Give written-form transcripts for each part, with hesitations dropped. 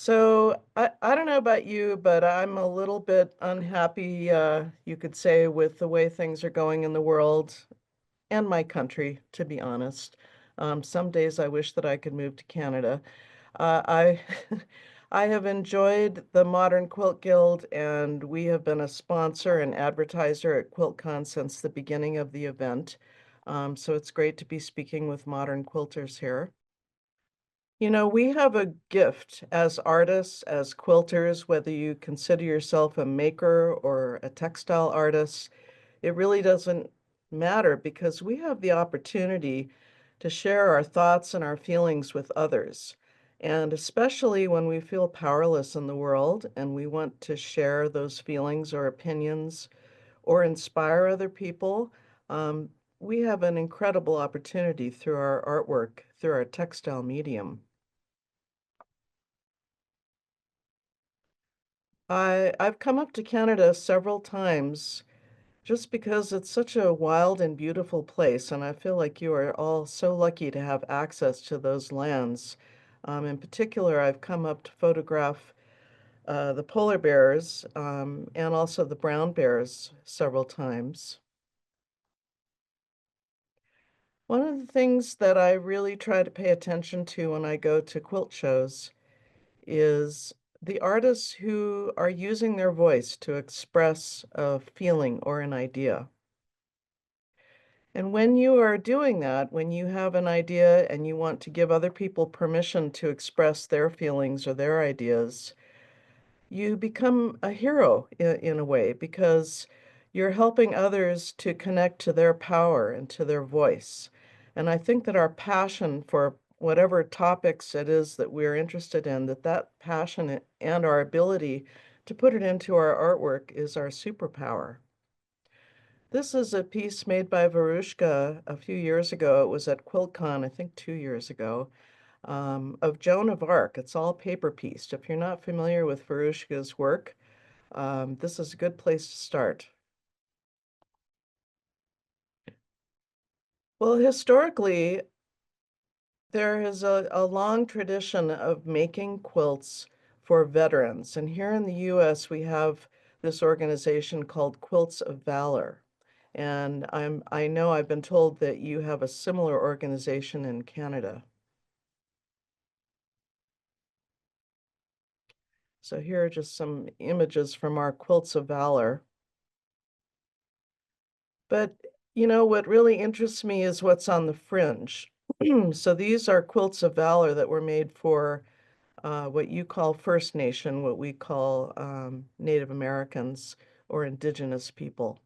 So I don't know about you, but I'm a little bit unhappy, you could say, with the way things are going in the world and my country, to be honest. Some days I wish that I could move to Canada. I I have enjoyed the Modern Quilt Guild, and we have been a sponsor and advertiser at QuiltCon since the beginning of the event. So it's great to be speaking with modern quilters here. You know, we have a gift as artists, as quilters, whether you consider yourself a maker or a textile artist, it really doesn't matter because we have the opportunity to share our thoughts and our feelings with others. And especially when we feel powerless in the world and we want to share those feelings or opinions or inspire other people, um, we have an incredible opportunity through our artwork, through our textile medium. I've come up to Canada several times just because it's such a wild and beautiful place, and I feel like you are all so lucky to have access to those lands. In particular, I've come up to photograph the polar bears and also the brown bears several times. One of the things that I really try to pay attention to when I go to quilt shows is the artists who are using their voice to express a feeling or an idea. And when you are doing that, when you have an idea and you want to give other people permission to express their feelings or their ideas, you become a hero in a way because you're helping others to connect to their power and to their voice. And I think that our passion for whatever topics it is that we're interested in, that passion and our ability to put it into our artwork is our superpower. This is a piece made by Varushka a few years ago. It was at QuiltCon, I think 2 years ago, of Joan of Arc. It's all paper pieced. If you're not familiar with Varushka's work, this is a good place to start. Well, historically, there is a long tradition of making quilts for veterans. And here in the US, we have this organization called Quilts of Valor. And I know I've been told that you have a similar organization in Canada. So here are just some images from our Quilts of Valor. But you know, what really interests me is what's on the fringe. So these are Quilts of Valor that were made for what you call First Nation, what we call Native Americans or Indigenous people.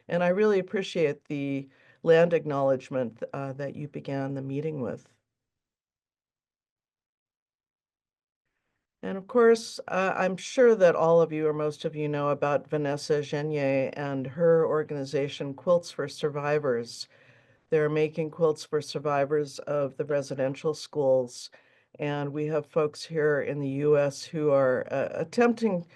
And I really appreciate the land acknowledgement that you began the meeting with. And of course, I'm sure that all of you or most of you know about Vanessa Genier and her organization, Quilts for Survivors. They're making quilts for survivors of the residential schools. And we have folks here in the US who are attempting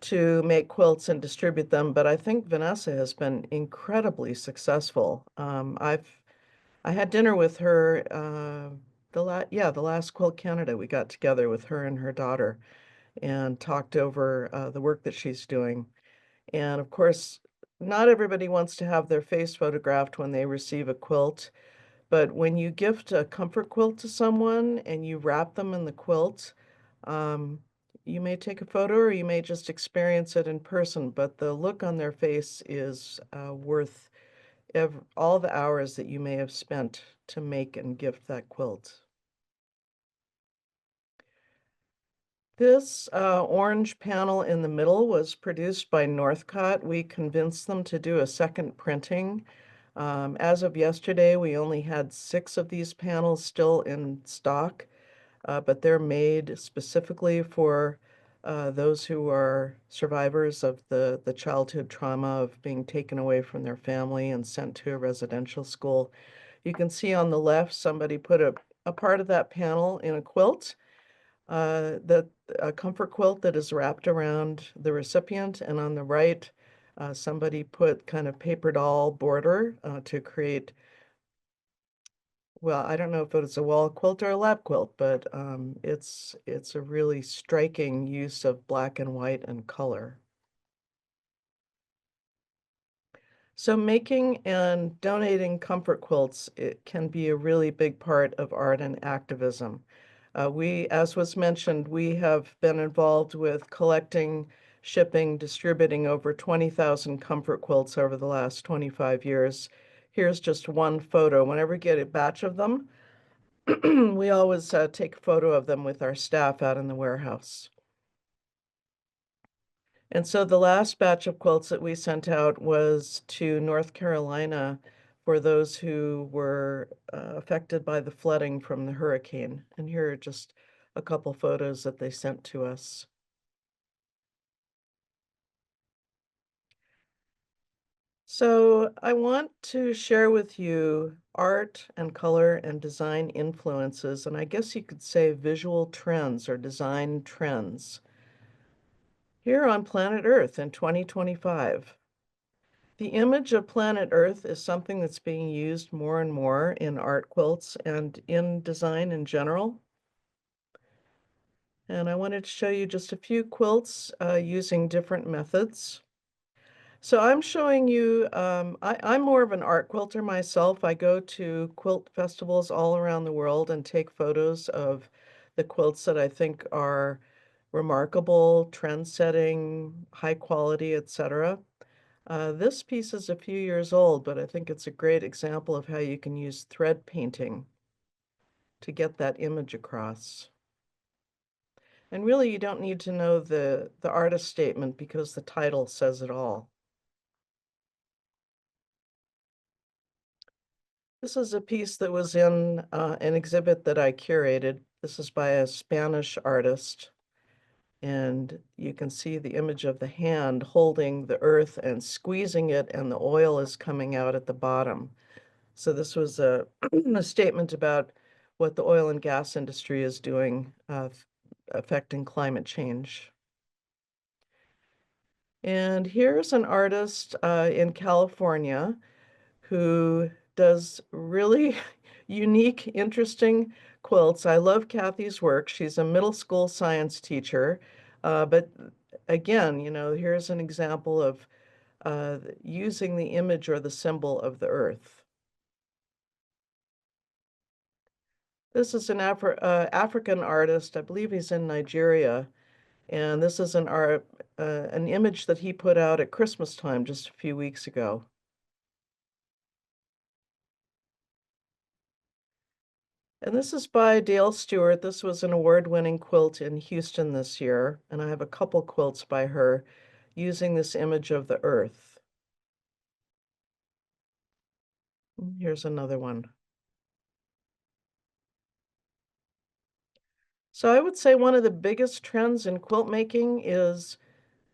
to make quilts and distribute them, but I think Vanessa has been incredibly successful. I had dinner with her the last Quilt Canada. We got together with her and her daughter and talked over the work that she's doing. And of course, not everybody wants to have their face photographed when they receive a quilt, but when you gift a comfort quilt to someone and you wrap them in the quilt, um, you may take a photo or you may just experience it in person, but the look on their face is worth all the hours that you may have spent to make and gift that quilt. This orange panel in the middle was produced by Northcott. We convinced them to do a second printing. As of yesterday, we only had 6 of these panels still in stock, but they're made specifically for those who are survivors of the childhood trauma of being taken away from their family and sent to a residential school. You can see on the left, somebody put a part of that panel in a quilt, that a comfort quilt that is wrapped around the recipient, and on the right, somebody put kind of paper doll border to create well, I don't know if it's a wall quilt or a lap quilt, but it's a really striking use of black and white and color. So making and donating comfort quilts, it can be a really big part of art and activism. As was mentioned, we have been involved with collecting, shipping, distributing over 20,000 comfort quilts over the last 25 years. Here's just one photo. Whenever we get a batch of them, we always take a photo of them with our staff out in the warehouse. And so the last batch of quilts that we sent out was to North Carolina for those who were affected by the flooding from the hurricane. And here are just a couple photos that they sent to us. So I want to share with you art and color and design influences, and I guess you could say visual trends or design trends here on planet Earth in 2025. The image of planet Earth is something that's being used more and more in art quilts and in design in general. And I wanted to show you just a few quilts using different methods. So I'm showing you, I'm more of an art quilter myself. I go to quilt festivals all around the world and take photos of the quilts that I think are remarkable, trend-setting, high quality, etc. This piece is a few years old, but I think it's a great example of how you can use thread painting to get that image across. And really, you don't need to know the artist statement because the title says it all. This is a piece that was in an exhibit that I curated. This is by a Spanish artist, and you can see the image of the hand holding the earth and squeezing it, and the oil is coming out at the bottom. So this was a, a statement about what the oil and gas industry is doing, affecting climate change. And here's an artist in California who does really unique, interesting quilts. I love Kathy's work. She's a middle school science teacher. But again, here's an example of using the image or the symbol of the earth. This is an African artist. I believe he's in Nigeria. And this is an image that he put out at Christmas time just a few weeks ago. And this is by Dale Stewart. This was an award-winning quilt in Houston this year. And I have a couple quilts by her using this image of the earth. Here's another one. So I would say one of the biggest trends in quilt making is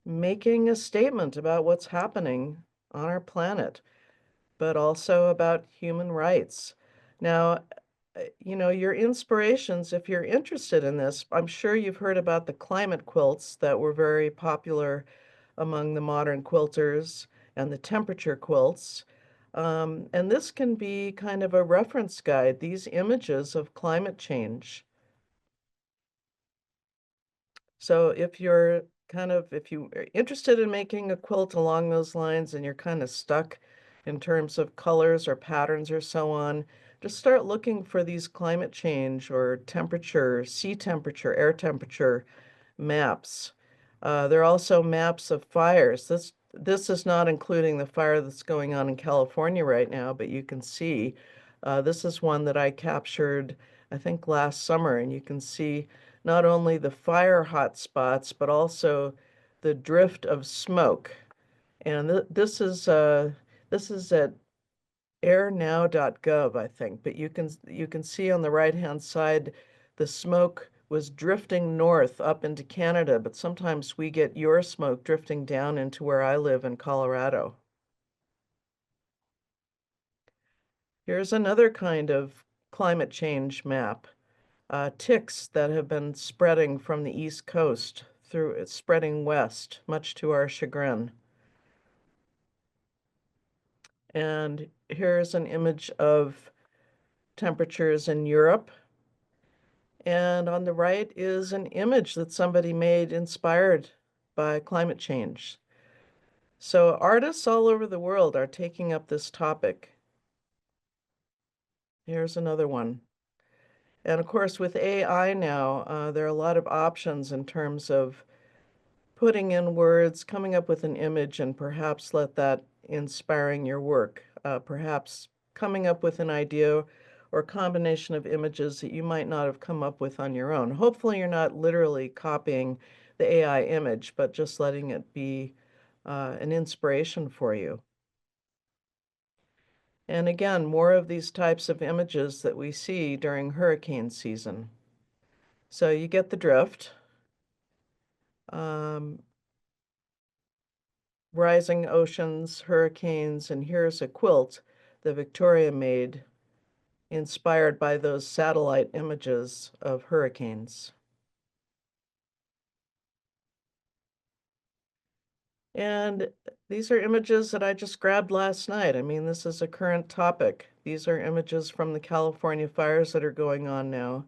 making a statement about what's happening on our planet, but also about human rights. Now, your inspirations, if you're interested in this, I'm sure you've heard about the climate quilts that were very popular among the modern quilters and the temperature quilts. And this can be kind of a reference guide, these images of climate change. So if you are interested in making a quilt along those lines and you're kind of stuck in terms of colors or patterns or so on, just start looking for these climate change or temperature, sea temperature, air temperature maps. There are also maps of fires. This is not including the fire that's going on in California right now, but you can see this is one that I captured, I think, last summer, and you can see not only the fire hot spots, but also the drift of smoke. And this is at airnow.gov, I think, but you can see on the right-hand side the smoke was drifting north up into Canada, but sometimes we get your smoke drifting down into where I live in Colorado. Here's another kind of climate change map. Ticks that have been spreading from the East Coast through spreading west, much to our chagrin. And here's an image of temperatures in Europe. And on the right is an image that somebody made inspired by climate change. So artists all over the world are taking up this topic. Here's another one. And of course, with AI now, there are a lot of options in terms of putting in words, coming up with an image, and perhaps let that inspiring your work. Perhaps coming up with an idea or combination of images that you might not have come up with on your own. Hopefully, you're not literally copying the AI image, but just letting it be an inspiration for you. And again, more of these types of images that we see during hurricane season. So you get the drift. Um, rising oceans, hurricanes, and here's a quilt that Victoria made inspired by those satellite images of hurricanes. And these are images that I just grabbed last night. I mean, this is a current topic. These are images from the California fires that are going on now.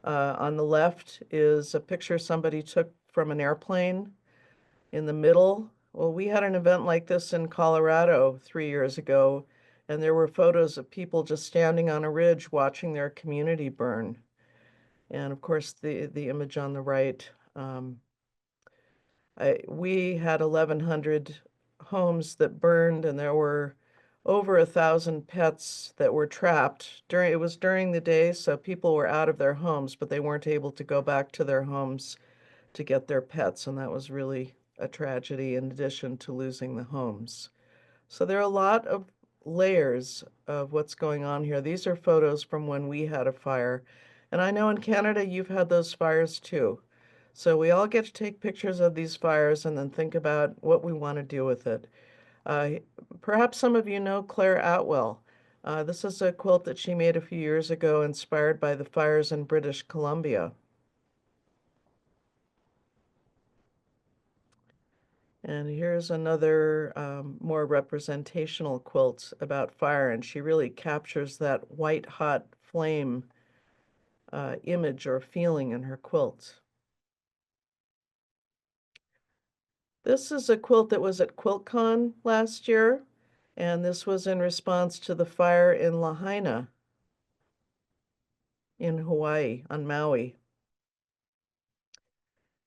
On the left is a picture somebody took from an airplane. In the middle, well, we had an event like this in Colorado 3 years ago, and there were photos of people just standing on a ridge watching their community burn. And of course, the image on the right, we had 1,100 homes that burned, and there were over 1,000 pets that were trapped. It was during the day, so people were out of their homes, but they weren't able to go back to their homes to get their pets, and that was really a tragedy in addition to losing the homes. So there are a lot of layers of what's going on here. These are photos from when we had a fire. And I know in Canada you've had those fires too. So we all get to take pictures of these fires and then think about what we want to do with it. Uh, Perhaps some of you know Claire Atwell. This is a quilt that she made a few years ago inspired by the fires in British Columbia. And here's another more representational quilt about fire, and she really captures that white hot flame image or feeling in her quilt. This is a quilt that was at QuiltCon last year, and this was in response to the fire in Lahaina in Hawaii, on Maui.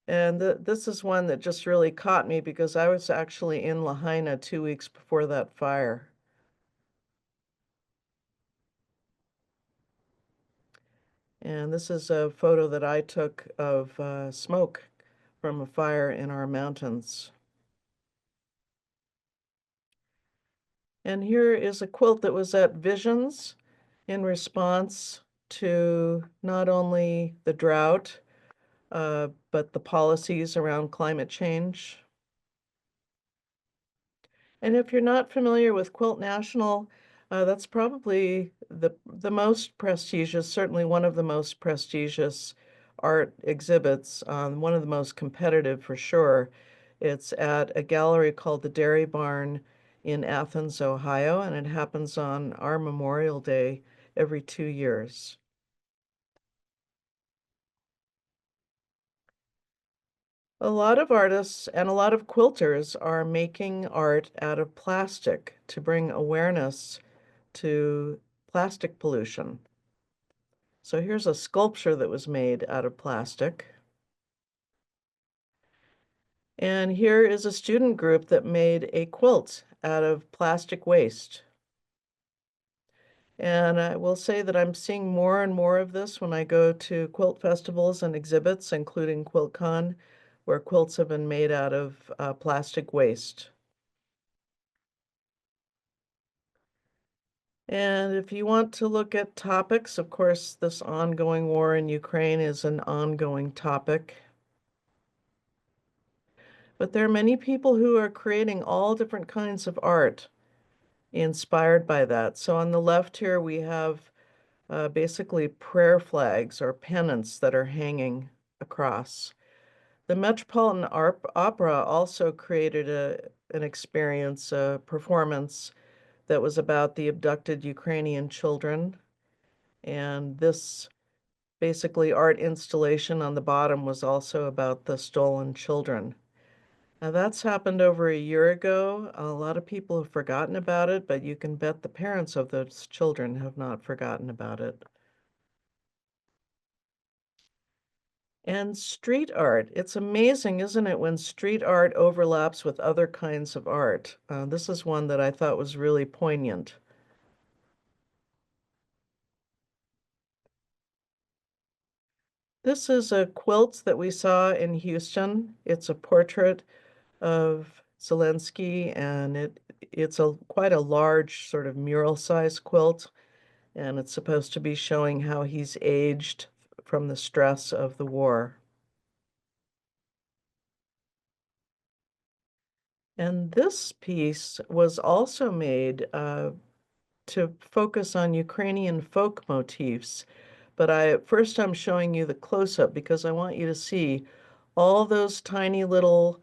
And this is one that just really caught me because I was actually in Lahaina 2 weeks before that fire. And this is a photo that I took of smoke from a fire in our mountains. And here is a quilt that was at Visions in response to not only the drought, but the policies around climate change. And if you're not familiar with Quilt National, that's probably the most prestigious, certainly one of the most prestigious art exhibits, one of the most competitive for sure. It's at a gallery called the Dairy Barn in Athens, Ohio, and it happens on our Memorial Day every 2 years. A lot of artists and a lot of quilters are making art out of plastic to bring awareness to plastic pollution. So here's a sculpture that was made out of plastic. And here is a student group that made a quilt out of plastic waste. And I will say that I'm seeing more and more of this when I go to quilt festivals and exhibits, including QuiltCon, where quilts have been made out of plastic waste. And if you want to look at topics, of course, this ongoing war in Ukraine is an ongoing topic. But there are many people who are creating all different kinds of art inspired by that. So on the left here, we have basically prayer flags or pennants that are hanging across. The Metropolitan Opera also created an experience, a performance that was about the abducted Ukrainian children. And this basically art installation on the bottom was also about the stolen children. Now, that's happened over a year ago. A lot of people have forgotten about it, but you can bet the parents of those children have not forgotten about it. And street art. It's amazing, isn't it, when street art overlaps with other kinds of art? This is one that I thought was really poignant. This is a quilt that we saw in Houston. It's a portrait of Zelensky, and it's a quite a large sort of mural-sized quilt, and it's supposed to be showing how he's aged from the stress of the war. And this piece was also made to focus on Ukrainian folk motifs. But first I'm showing you the close-up because I want you to see all those tiny little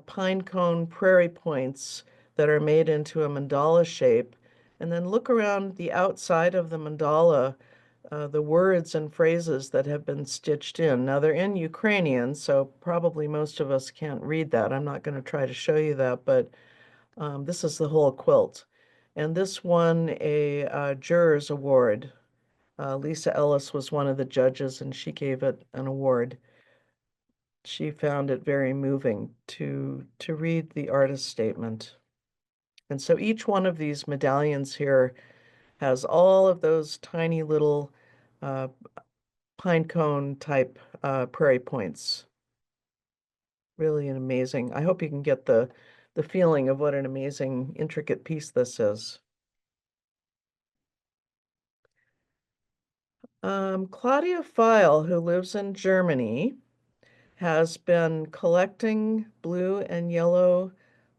pine cone prairie points that are made into a mandala shape. And then look around the outside of the mandala, the words and phrases that have been stitched in. Now they're in Ukrainian, so probably most of us can't read that. I'm not going to try to show you that, but this is the whole quilt. And this won a juror's award. Lisa Ellis was one of the judges, and she gave it an award. She found it very moving to read the artist statement. And so each one of these medallions here has all of those tiny little uh, pine cone type prairie points. Really an amazing. I hope you can get the feeling of what an amazing, intricate piece this is. Claudia Feil, who lives in Germany, has been collecting blue and yellow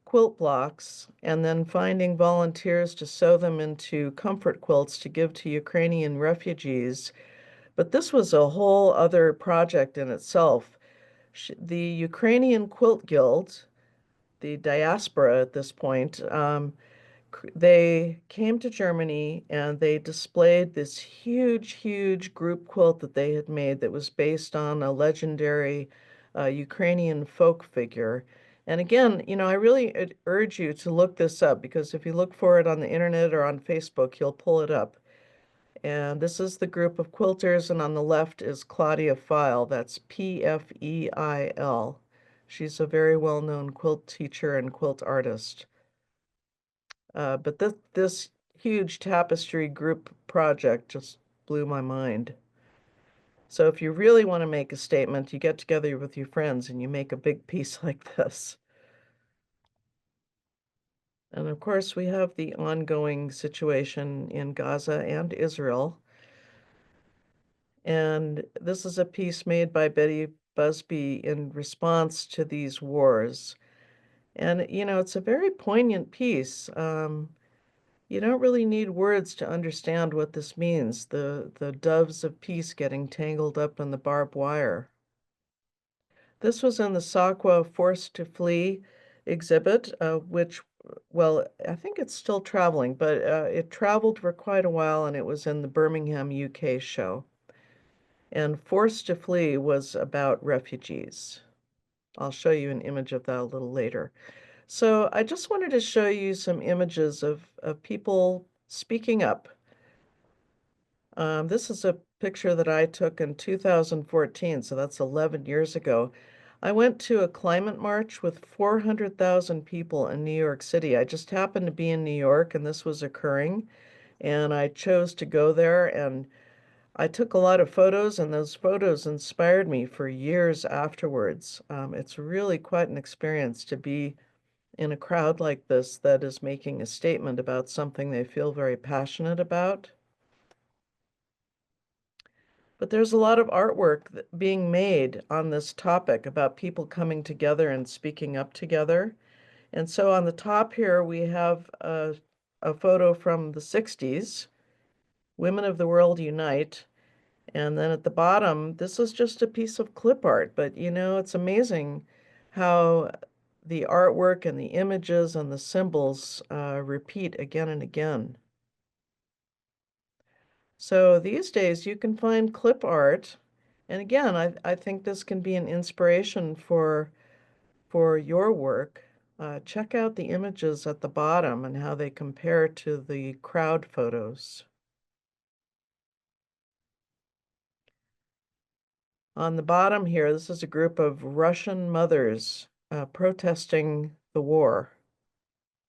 quilt blocks and then finding volunteers to sew them into comfort quilts to give to Ukrainian refugees. But this was a whole other project in itself. The Ukrainian Quilt Guild, the diaspora at this point, they came to Germany and they displayed this huge, huge group quilt that they had made that was based on a legendary Ukrainian folk figure. And again, I really urge you to look this up because if you look for it on the internet or on Facebook, you'll pull it up. And this is the group of quilters, and on the left is Claudia Feil. That's Pfeil. She's a very well-known quilt teacher and quilt artist. But this huge tapestry group project just blew my mind. So if you really want to make a statement, you get together with your friends and you make a big piece like this. And of course, we have the ongoing situation in Gaza and Israel. And this is a piece made by Betty Busby in response to these wars. And, it's a very poignant piece. You don't really need words to understand what this means, the doves of peace getting tangled up in the barbed wire. This was in the Sakwa Forced to Flee exhibit, which, well, I think it's still traveling, but it traveled for quite a while and it was in the Birmingham, UK show. And Forced to Flee was about refugees. I'll show you an image of that a little later. So I just wanted to show you some images of people speaking up. This is a picture that I took in 2014, so that's 11 years ago. I went to a climate march with 400,000 people in New York City. I just happened to be in New York and this was occurring, and I chose to go there and I took a lot of photos, and those photos inspired me for years afterwards. It's really quite an experience to be in a crowd like this that is making a statement about something they feel very passionate about. But there's a lot of artwork being made on this topic about people coming together and speaking up together. And so on the top here, we have a photo from the 60s, Women of the World Unite. And then at the bottom, this is just a piece of clip art, but it's amazing how the artwork and the images and the symbols repeat again and again. So these days you can find clip art. And again, I think this can be an inspiration for your work. Check out the images at the bottom and how they compare to the crowd photos. On the bottom here, this is a group of Russian mothers protesting the war.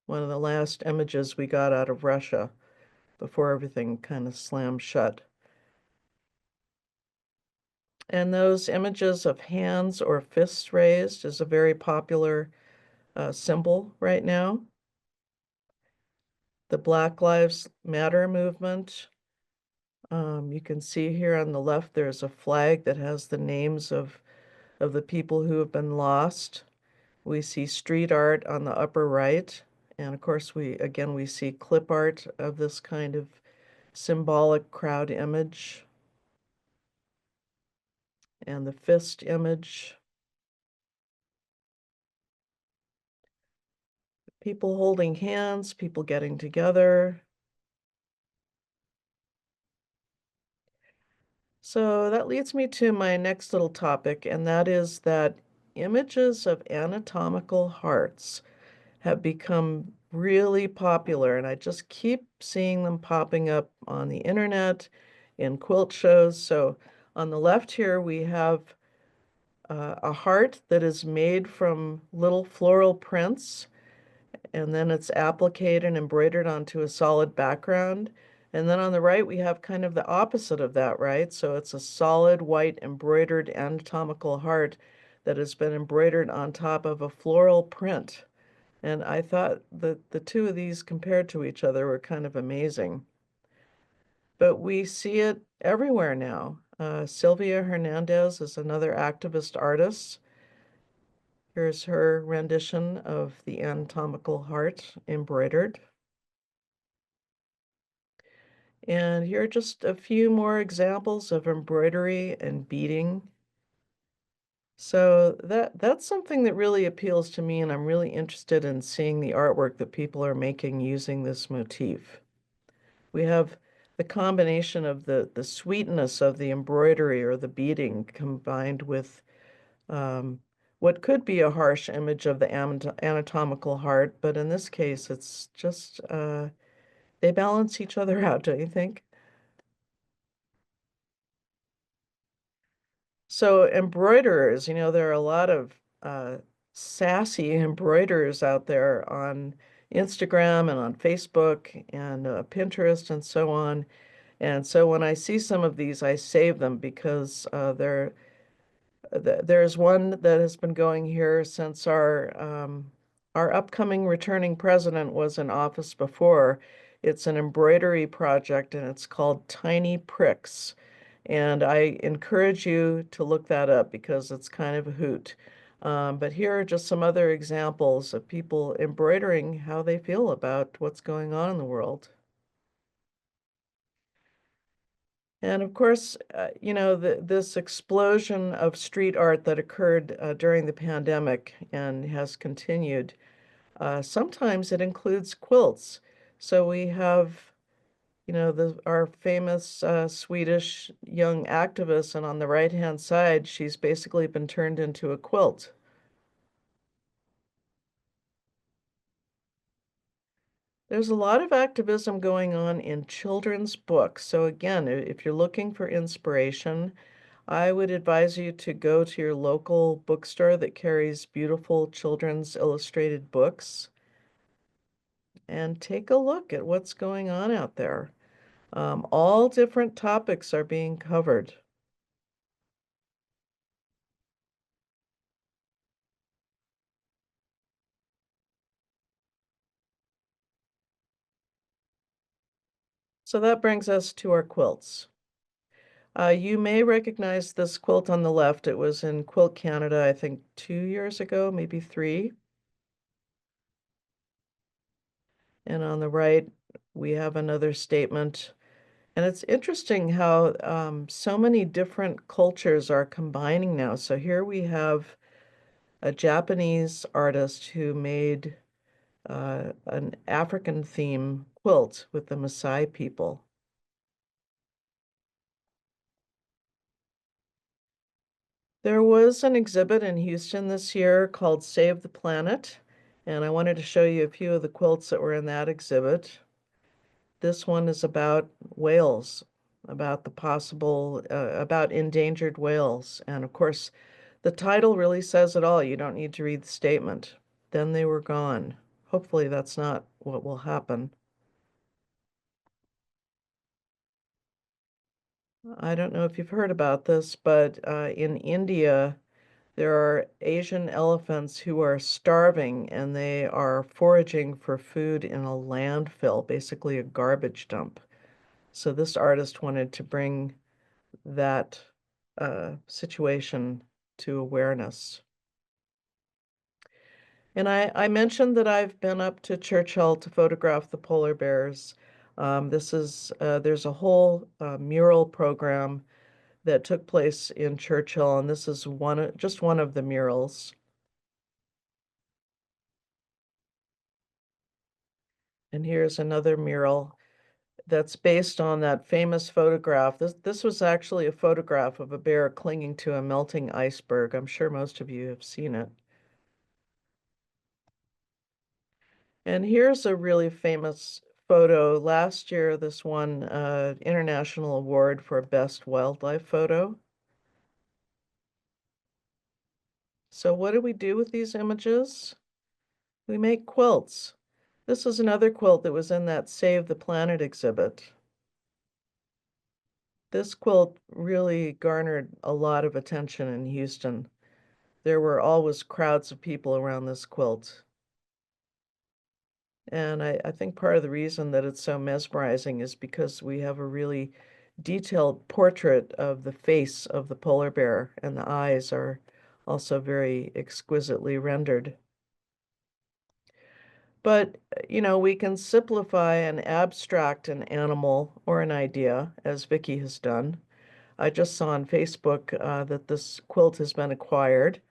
One of the last images we got out of Russia before everything kind of slammed shut. And those images of hands or fists raised is a very popular symbol right now. The Black Lives Matter movement. You can see here on the left, there's a flag that has the names of the people who have been lost. We see street art on the upper right. And of course, we see clip art of this kind of symbolic crowd image and the fist image. People holding hands, people getting together. So that leads me to my next little topic, and that is that images of anatomical hearts have become really popular, and I just keep seeing them popping up on the internet, in quilt shows. So on the left here, we have a heart that is made from little floral prints, and then it's appliqued and embroidered onto a solid background. And then on the right, we have kind of the opposite of that, right? So it's a solid white embroidered anatomical heart that has been embroidered on top of a floral print. And I thought that the two of these compared to each other were kind of amazing. But we see it everywhere now. Sylvia Hernandez is another activist artist. Here's her rendition of the anatomical heart embroidered. And here are just a few more examples of embroidery and beading. So that's something that really appeals to me, and I'm really interested in seeing the artwork that people are making using this motif. We have the combination of the sweetness of the embroidery or the beading combined with um, what could be a harsh image of the anatomical heart, but in this case, it's just they balance each other out, don't you think? So embroiderers, there are a lot of sassy embroiderers out there on Instagram and on Facebook and Pinterest and so on. And so when I see some of these, I save them because there's one that has been going here since our upcoming returning president was in office before. It's an embroidery project and it's called Tiny Pricks. And I encourage you to look that up because it's kind of a hoot. But here are just some other examples of people embroidering how they feel about what's going on in the world. And of course, this explosion of street art that occurred during the pandemic and has continued, sometimes it includes quilts. So we have, our famous Swedish young activist, and on the right-hand side, she's basically been turned into a quilt. There's a lot of activism going on in children's books. So again, if you're looking for inspiration, I would advise you to go to your local bookstore that carries beautiful children's illustrated books and take a look at what's going on out there. All different topics are being covered. So that brings us to our quilts. You may recognize this quilt on the left. It was in Quilt Canada, I think 2 years ago, maybe three. And on the right, we have another statement. And it's interesting how so many different cultures are combining now. So here we have a Japanese artist who made an African theme quilt with the Maasai people. There was an exhibit in Houston this year called Save the Planet, and I wanted to show you a few of the quilts that were in that exhibit. This one is about whales, about the possible, about endangered whales. And of course, the title really says it all. You don't need to read the statement. Then they were gone. Hopefully, that's not what will happen. I don't know if you've heard about this, but in India, there are Asian elephants who are starving and they are foraging for food in a landfill, basically a garbage dump. So this artist wanted to bring that situation to awareness. And I mentioned that I've been up to Churchill to photograph the polar bears. There's a whole mural program that took place in Churchill, and this is just one of the murals. And here's another mural that's based on that famous photograph. This was actually a photograph of a bear clinging to a melting iceberg. I'm sure most of you have seen it. And here's a really famous photo. Last year, this won an international award for best wildlife photo. So what do we do with these images? We make quilts. This is another quilt that was in that Save the Planet exhibit. This quilt really garnered a lot of attention in Houston. There were always crowds of people around this quilt. And I think part of the reason that it's so mesmerizing is because we have a really detailed portrait of the face of the polar bear, and the eyes are also very exquisitely rendered. But, we can simplify and abstract an animal or an idea, as Vicky has done. I just saw on Facebook that this quilt has been acquired.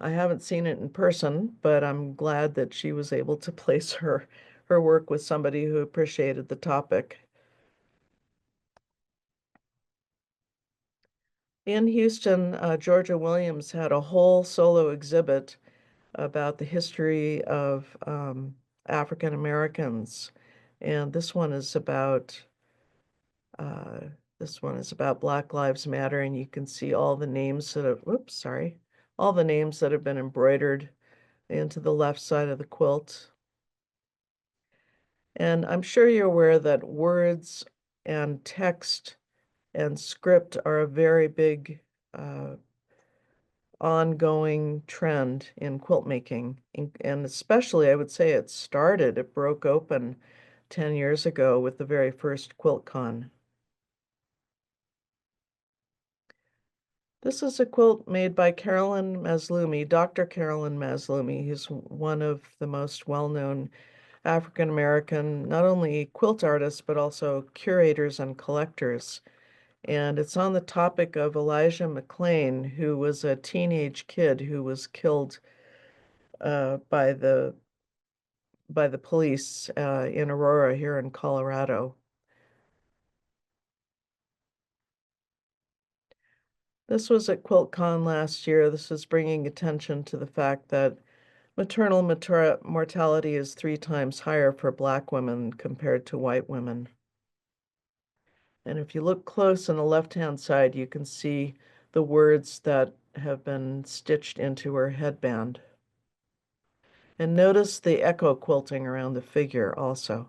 I haven't seen it in person, but I'm glad that she was able to place her work with somebody who appreciated the topic. In Houston, Georgia Williams had a whole solo exhibit about the history of African Americans, and uh, this one is about Black Lives Matter, and you can see all the names that have, whoops, sorry, all the names that have been embroidered into the left side of the quilt. And I'm sure you're aware that words and text and script are a very big uh, ongoing trend in quilt making. And especially, I would say it broke open 10 years ago with the very first QuiltCon. This is a quilt made by Carolyn Maslumi, Dr. Carolyn Maslumi, who's one of the most well-known African American, not only quilt artists, but also curators and collectors. And it's on the topic of Elijah McClain, who was a teenage kid who was killed by the police in Aurora here in Colorado. This was at QuiltCon last year. This is bringing attention to the fact that maternal mortality is 3 times higher for Black women compared to white women. And if you look close on the left-hand side, you can see the words that have been stitched into her headband. And notice the echo quilting around the figure also.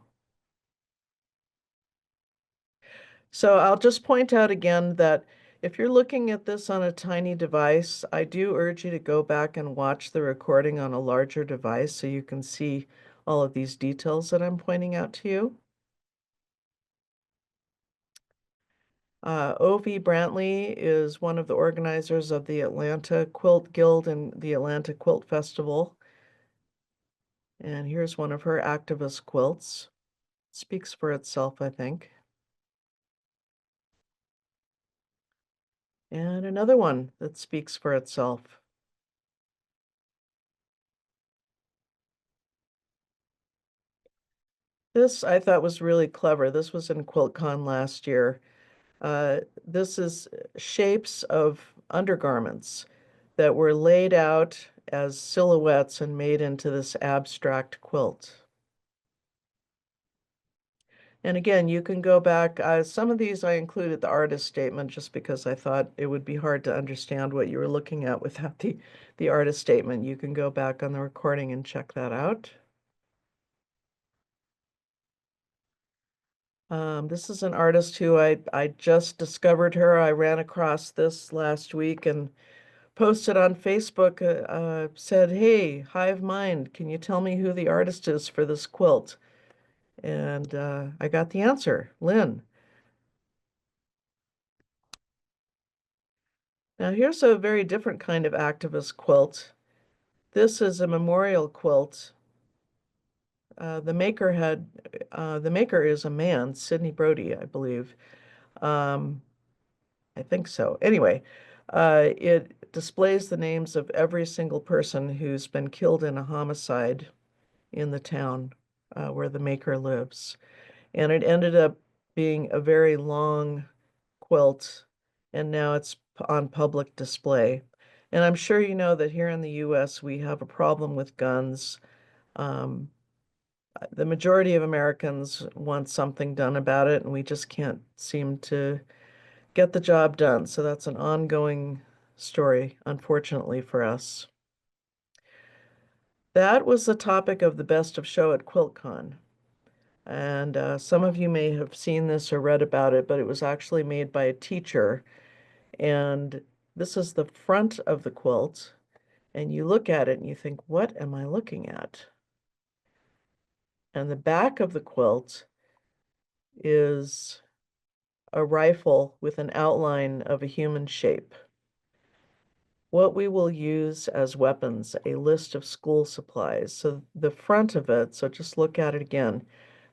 So I'll just point out again that if you're looking at this on a tiny device, I do urge you to go back and watch the recording on a larger device so you can see all of these details that I'm pointing out to you. O.V. Brantley is one of the organizers of the Atlanta Quilt Guild and the Atlanta Quilt Festival. And here's one of her activist quilts. Speaks for itself, I think. And another one that speaks for itself. This I thought was really clever. This was in QuiltCon last year. This is shapes of undergarments that were laid out as silhouettes and made into this abstract quilt. And again, you can go back. Some of these I included the artist statement just because I thought it would be hard to understand what you were looking at without the artist statement. You can go back on the recording and check that out. This is an artist who I just discovered her. I ran across this last week and posted on Facebook, said, "Hey, Hive Mind, can you tell me who the artist is for this quilt?" And I got the answer, Lynn. Now here's a very different kind of activist quilt. This is a memorial quilt. The maker is a man, Sidney Brody, I believe. Um, I think so. Anyway, it displays the names of every single person who's been killed in a homicide in the town where the maker lives. And it ended up being a very long quilt, and now it's on public display. And I'm sure you know that here in the US, we have a problem with guns. Um, the majority of Americans want something done about it, and we just can't seem to get the job done. So that's an ongoing story, unfortunately for us. That was the topic of the best of show at QuiltCon. And some of you may have seen this or read about it, but it was actually made by a teacher. And this is the front of the quilt. And you look at it and you think, what am I looking at? And the back of the quilt is a rifle with an outline of a human shape. What we will use as weapons, a list of school supplies. So the front of it, so just look at it again.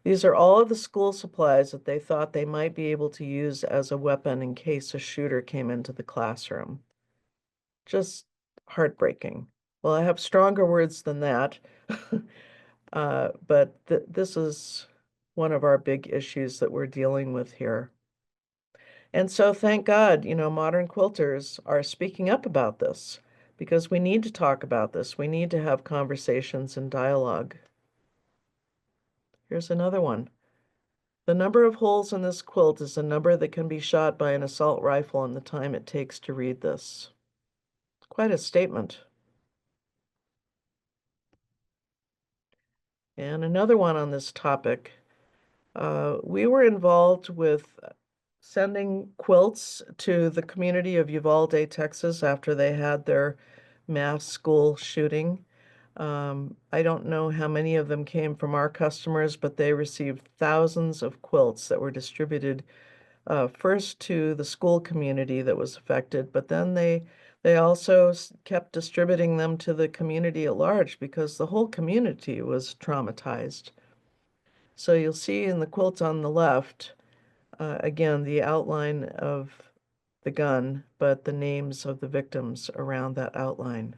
These are all of the school supplies that they thought they might be able to use as a weapon in case a shooter came into the classroom. Just heartbreaking. Well, I have stronger words than that, but this is one of our big issues that we're dealing with here. And so thank God, modern quilters are speaking up about this because we need to talk about this. We need to have conversations and dialogue. Here's another one. The number of holes in this quilt is a number that can be shot by an assault rifle in the time it takes to read this. Quite a statement. And another one on this topic. We were involved with sending quilts to the community of Uvalde, Texas, after they had their mass school shooting. I don't know how many of them came from our customers, but they received thousands of quilts that were distributed first to the school community that was affected, but then they also kept distributing them to the community at large because the whole community was traumatized. So you'll see in the quilt on the left, again, the outline of the gun, but the names of the victims around that outline.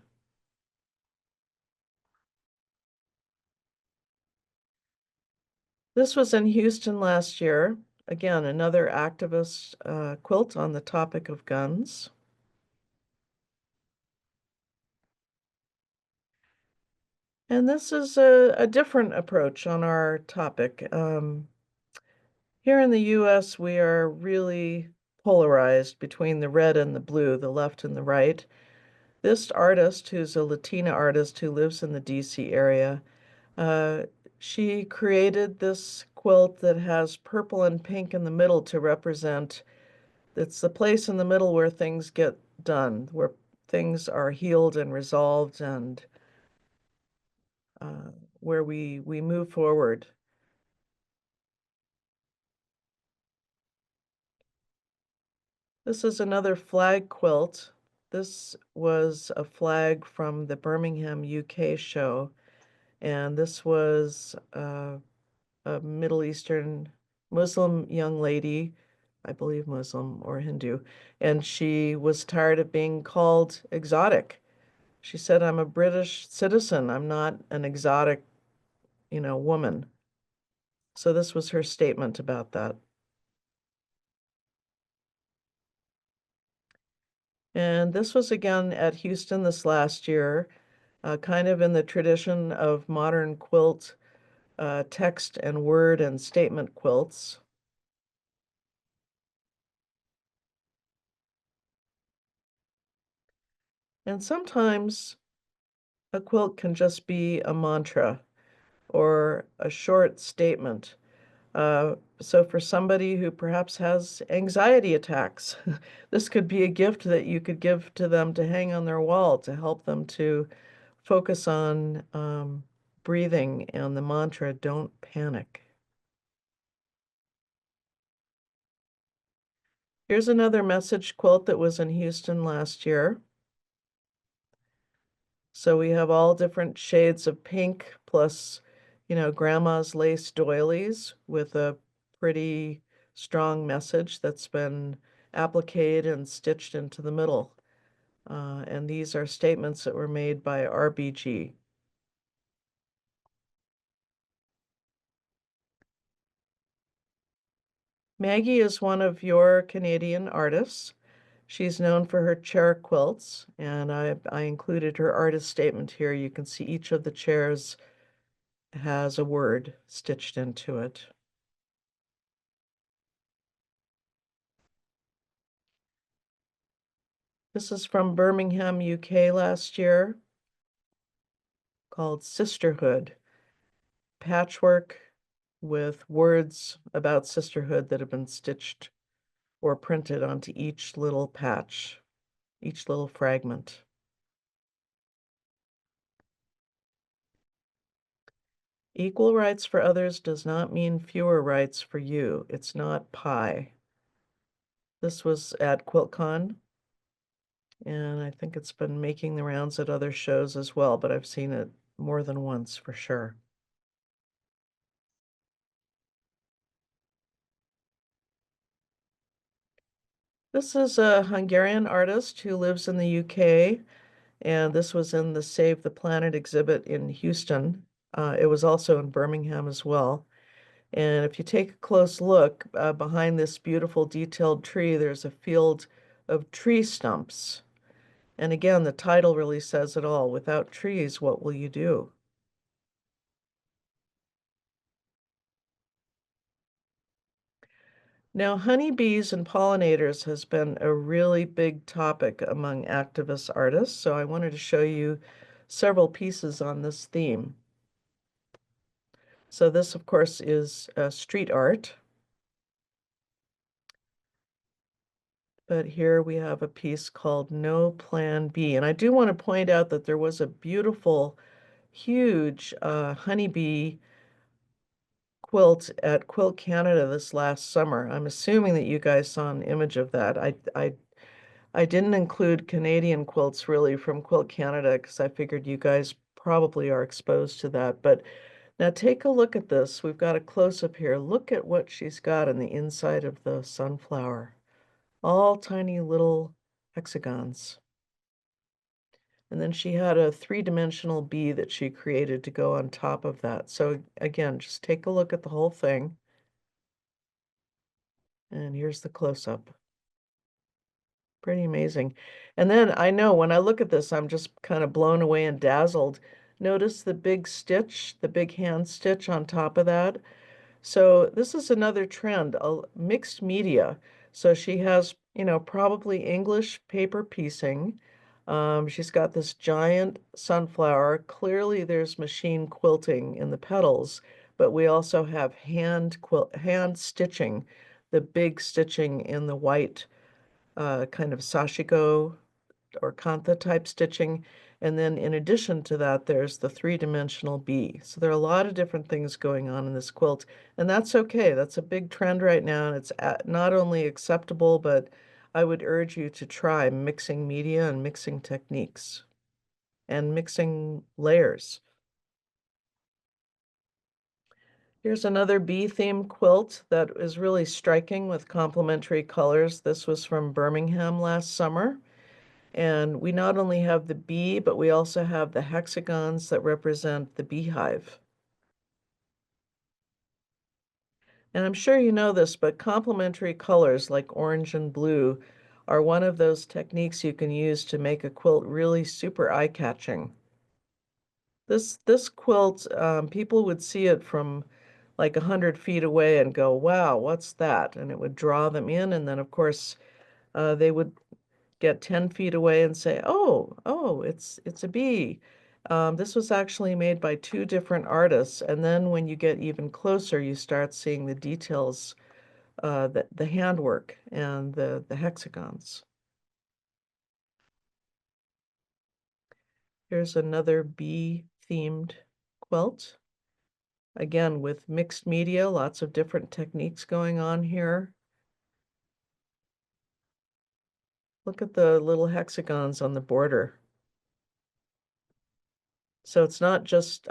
This was in Houston last year. Again, another activist quilt on the topic of guns. And this is a different approach on our topic. Here in the US, we are really polarized between the red and the blue, the left and the right. This artist, who's a Latina artist who lives in the DC area, uh, she created this quilt that has purple and pink in the middle to represent, it's the place in the middle where things get done, where things are healed and resolved and uh, where we move forward. This is another flag quilt. This was a flag from the Birmingham, UK show, and this was a Middle Eastern Muslim young lady, I believe Muslim or Hindu, and she was tired of being called exotic. She said, "I'm a British citizen. I'm not an exotic, woman." So this was her statement about that. And this was again at Houston this last year, kind of in the tradition of modern quilt text and word and statement quilts. And sometimes a quilt can just be a mantra or a short statement. So for somebody who perhaps has anxiety attacks, this could be a gift that you could give to them to hang on their wall to help them to focus on breathing and the mantra, don't panic. Here's another message quilt that was in Houston last year. So we have all different shades of pink plus, grandma's lace doilies with a pretty strong message that's been appliqued and stitched into the middle. And these are statements that were made by RBG. Maggie is one of your Canadian artists. She's known for her chair quilts, and I included her artist statement here. You can see each of the chairs has a word stitched into it. This is from Birmingham, UK last year, called Sisterhood. Patchwork with words about sisterhood that have been stitched or printed onto each little patch, each little fragment. Equal rights for others does not mean fewer rights for you. It's not pie. This was at QuiltCon, and I think it's been making the rounds at other shows as well, but I've seen it more than once for sure. This is a Hungarian artist who lives in the UK, and this was in the Save the Planet exhibit in Houston. It was also in Birmingham as well. And if you take a close look, behind this beautiful detailed tree, there's a field of tree stumps. And again, the title really says it all. Without trees, what will you do? Now, honeybees and pollinators has been a really big topic among activist artists, so I wanted to show you several pieces on this theme. So this, of course, is street art. But here we have a piece called No Plan B. And I do want to point out that there was a beautiful, huge honeybee quilt at Quilt Canada this last summer. I'm assuming that you guys saw an image of that. I didn't include Canadian quilts really from Quilt Canada because I figured you guys probably are exposed to that. But now take a look at this. We've got a close-up here. Look at what she's got on the inside of the sunflower. All tiny little hexagons. And then she had a three-dimensional bee that she created to go on top of that. So again, just take a look at the whole thing. And here's the close-up. Pretty amazing. And then I know when I look at this, I'm just kind of blown away and dazzled. Notice the big stitch, the big hand stitch on top of that. So this is another trend, a mixed media. So she has, probably English paper piecing. She's got this giant sunflower. Clearly there's machine quilting in the petals, but we also have hand stitching, the big stitching in the white kind of sashiko or kantha type stitching. And then in addition to that, there's the three-dimensional bee. So there are a lot of different things going on in this quilt, and that's okay. That's a big trend right now, and it's not only acceptable, but I would urge you to try mixing media and mixing techniques and mixing layers. Here's another bee themed quilt that is really striking with complementary colors. This was from Birmingham last summer. And we not only have the bee, but we also have the hexagons that represent the beehive. And I'm sure you know this, but complementary colors like orange and blue are one of those techniques you can use to make a quilt really super eye-catching. This quilt, people would see it from like 100 feet away and go, "Wow, what's that?" And it would draw them in. And then, of course, they would get 10 feet away and say, "Oh, it's a bee." This was actually made by two different artists. And then when you get even closer, you start seeing the details, the handwork and the hexagons. Here's another bee-themed quilt. Again, with mixed media, lots of different techniques going on here. Look at the little hexagons on the border. So it's not just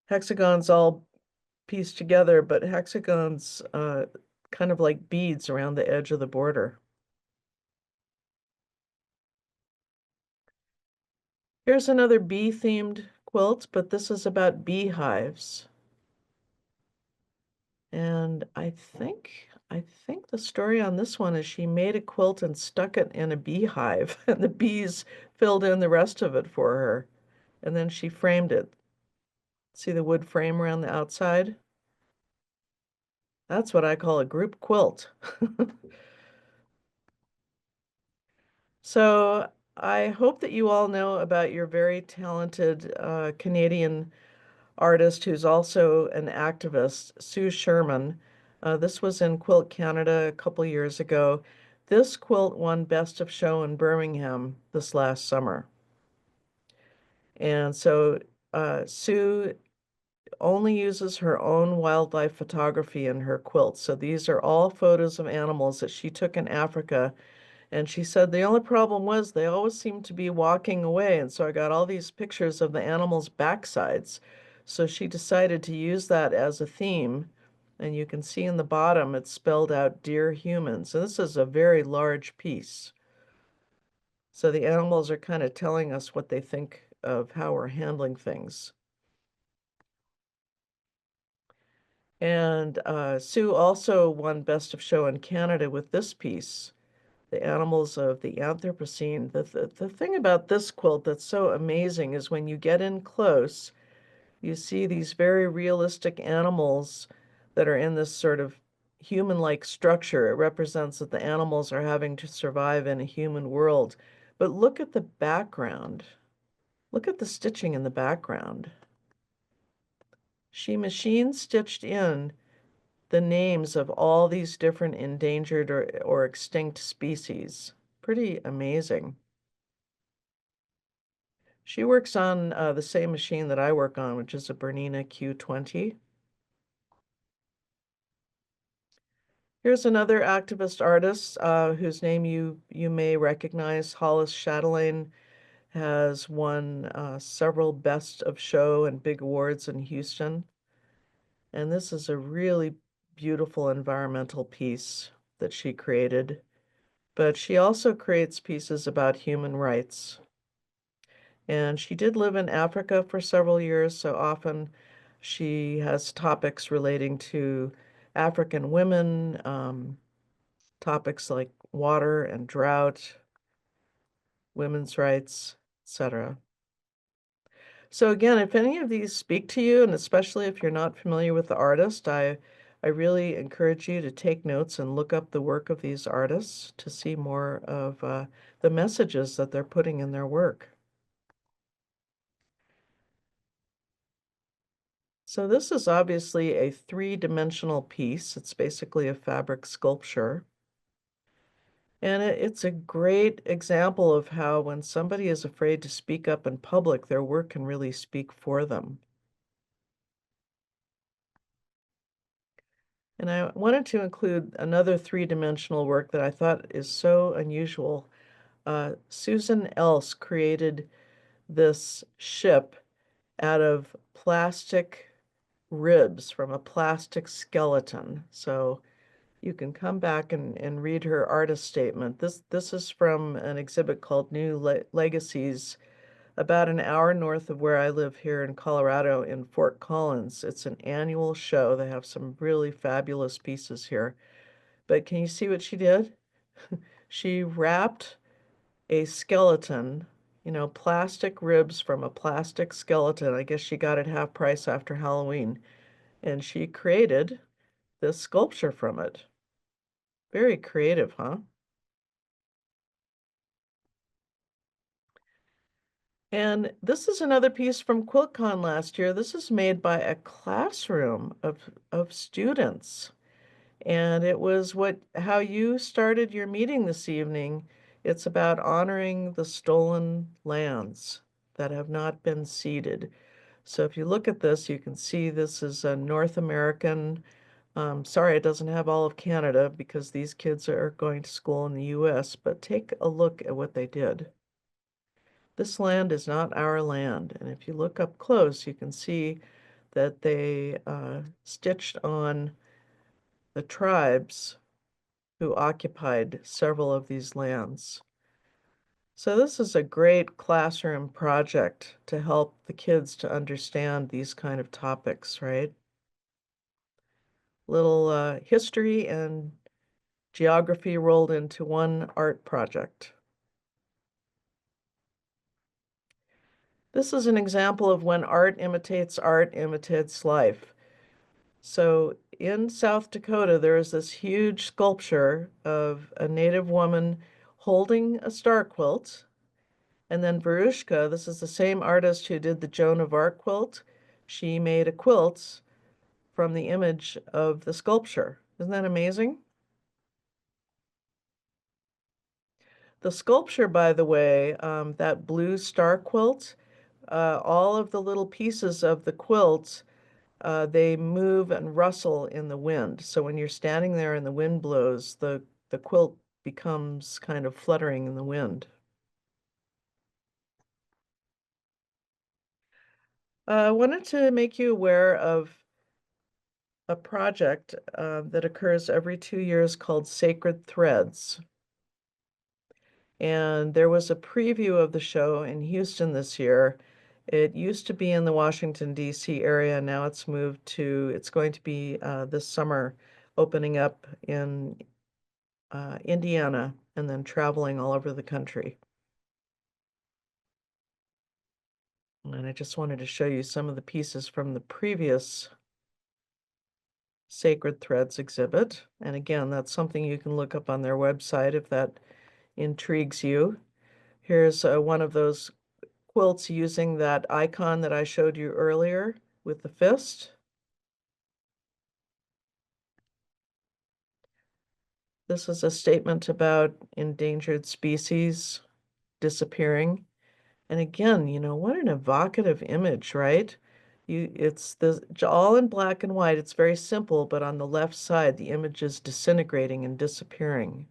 hexagons all pieced together, but hexagons kind of like beads around the edge of the border. Here's another bee-themed quilt, but this is about beehives. And I think the story on this one is she made a quilt and stuck it in a beehive, and the bees filled in the rest of it for her. And then she framed it. See the wood frame around the outside? That's what I call a group quilt. So I hope that you all know about your very talented Canadian artist who's also an activist, Sue Sherman. This was in Quilt Canada a couple years ago. This quilt won Best of Show in Birmingham this last summer. And so Sue only uses her own wildlife photography in her quilts. So these are all photos of animals that she took in Africa. And she said the only problem was they always seemed to be walking away. And so I got all these pictures of the animals' backsides. So she decided to use that as a theme. And you can see in the bottom it's spelled out Dear Humans. So this is a very large piece. So the animals are kind of telling us what they think of how we're handling things. And Sue also won Best of Show in Canada with this piece, The Animals of the Anthropocene. The thing about this quilt that's so amazing is when you get in close, you see these very realistic animals that are in this sort of human-like structure. It represents that the animals are having to survive in a human world. But look at the background. Look at the stitching in the background. She machine stitched in the names of all these different endangered or extinct species. Pretty amazing. She works on the same machine that I work on, which is a Bernina Q20. Here's another activist artist whose name you may recognize. Hollis Chatelain has won several Best of Show and big awards in Houston. And this is a really beautiful environmental piece that she created. But she also creates pieces about human rights. And she did live in Africa for several years, so often she has topics relating to African women, topics like water and drought, women's rights, etc. So again, if any of these speak to you, and especially if you're not familiar with the artist, I really encourage you to take notes and look up the work of these artists to see more of the messages that they're putting in their work. So this is obviously a three-dimensional piece. It's basically a fabric sculpture. And it's a great example of how when somebody is afraid to speak up in public, their work can really speak for them. And I wanted to include another three-dimensional work that I thought is so unusual. Susan Else created this ship out of plastic ribs from a plastic skeleton. So you can come back and read her artist statement. This is from an exhibit called New Legacies, about an hour north of where I live here in Colorado in Fort Collins. It's an annual show. They have some really fabulous pieces here. But can you see what she did? She wrapped a skeleton, plastic ribs from a plastic skeleton. I guess she got it half price after Halloween, and she created this sculpture from it. Very creative, huh? And this is another piece from QuiltCon last year. This is made by a classroom of students. And it was how you started your meeting this evening. It's about honoring the stolen lands that have not been ceded. So if you look at this, you can see this is a North American. Sorry, it doesn't have all of Canada because these kids are going to school in the US, but take a look at what they did. This land is not our land. And if you look up close, you can see that they stitched on the tribes who occupied several of these lands. So this is a great classroom project to help the kids to understand these kind of topics, right? Little history and geography rolled into one art project. This is an example of when art imitates life. So in South Dakota, there is this huge sculpture of a Native woman holding a star quilt. And then Verushka, this is the same artist who did the Joan of Arc quilt. She made a quilt from the image of the sculpture. Isn't that amazing? The sculpture, by the way, that blue star quilt, all of the little pieces of the quilt, they move and rustle in the wind. So when you're standing there and the wind blows, the quilt becomes kind of fluttering in the wind. I wanted to make you aware of a project that occurs every 2 years called Sacred Threads. And there was a preview of the show in Houston this year. It used to be in the Washington, D.C. area. Now it's going to be this summer opening up in Indiana and then traveling all over the country. And I just wanted to show you some of the pieces from the previous Sacred Threads exhibit. And again, that's something you can look up on their website if that intrigues you. Here's one of those quilts using that icon that I showed you earlier with the fist. This is a statement about endangered species disappearing. And again, what an evocative image, right? It's all in black and white. It's very simple, but on the left side, the image is disintegrating and disappearing.